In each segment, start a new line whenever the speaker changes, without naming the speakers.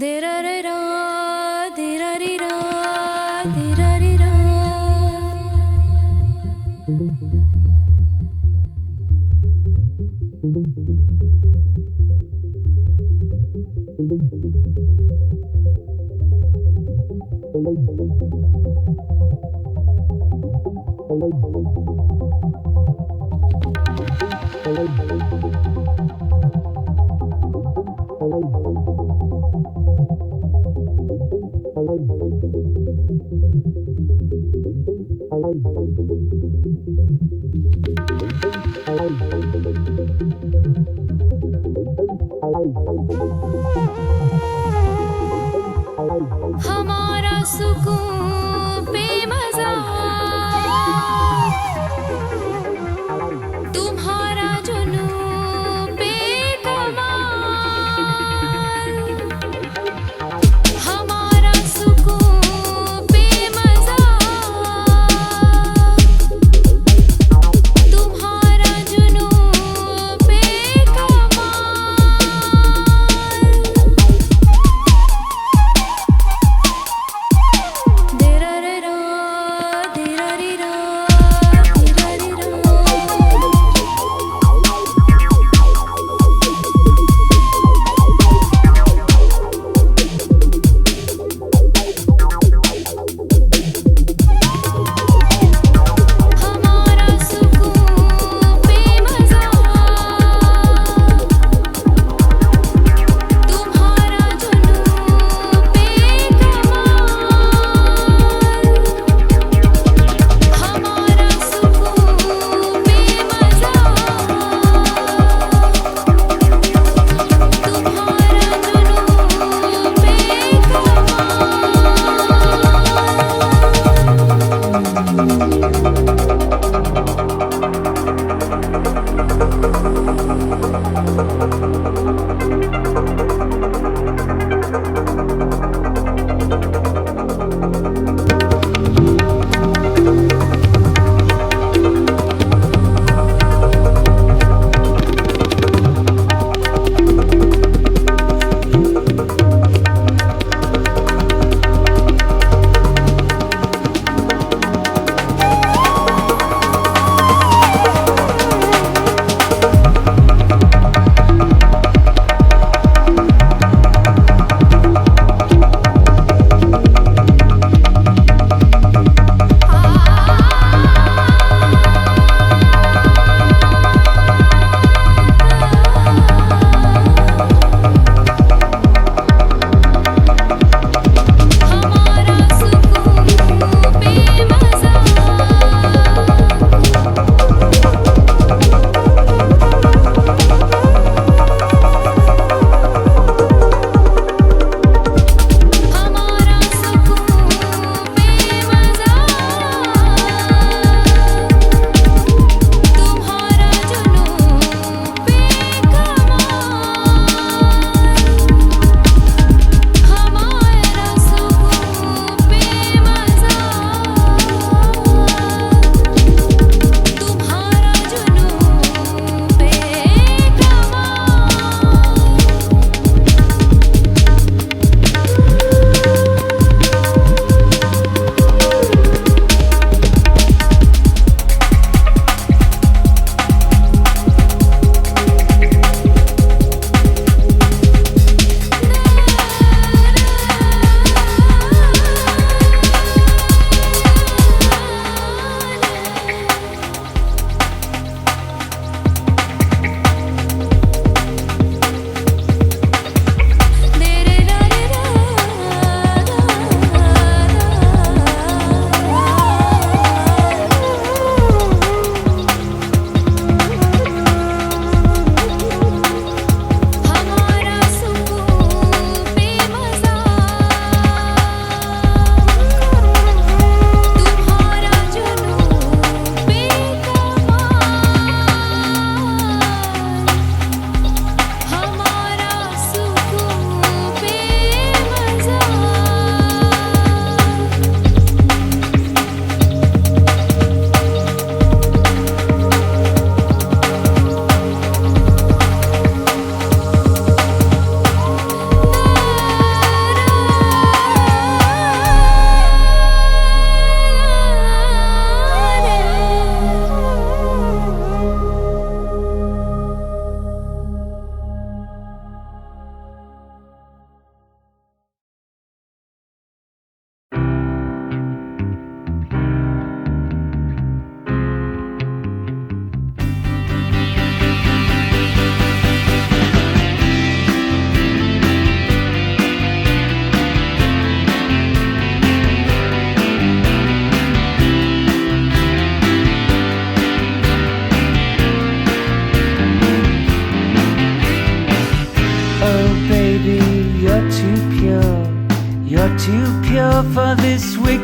देरारेरा देरारीरा देरारीरा हमारा सुकून बेमज़ा, तुम्हारा जुनून बेकमाल। हमारा सुकून बेमज़ा,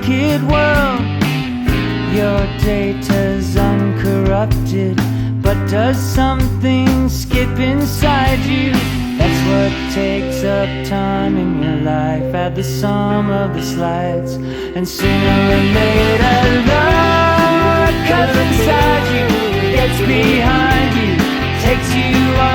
wicked world. Your data's uncorrupted, but does something skip inside you? That's what takes up time in your life. Add the sum of the slides, and sooner or later love comes inside you, gets behind you, takes you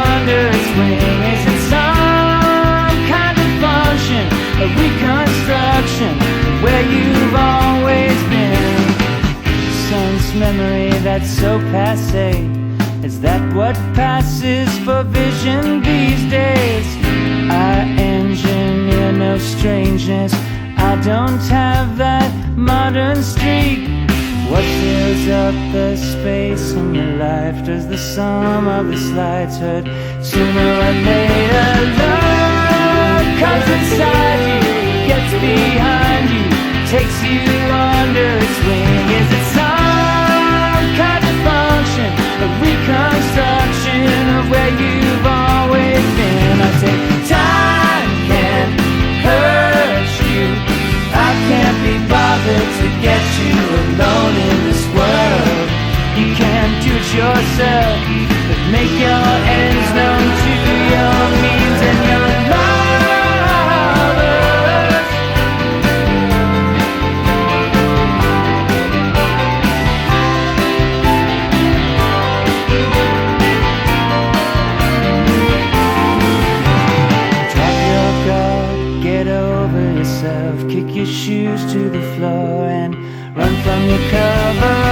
under its wing. Is it some kind of function, a reconstruction of where you've always been? Sense memory that's so passé, is that what passes for vision these days? I engineer no strangeness, I don't have that modern streak. What fills up the space in your life? Does the sum of the slides hurt? Sooner or later love comes inside you, gets behind you, takes you under its wing. Is it some kind of function, a reconstruction of where you've always been? I say time can't hurt you, I can't be bothered to get you alone in this world. You can't do it yourself, but make your ends known to your means and your lovers. Drop your guard, get over yourself, kick your shoes to the floor and run from your cover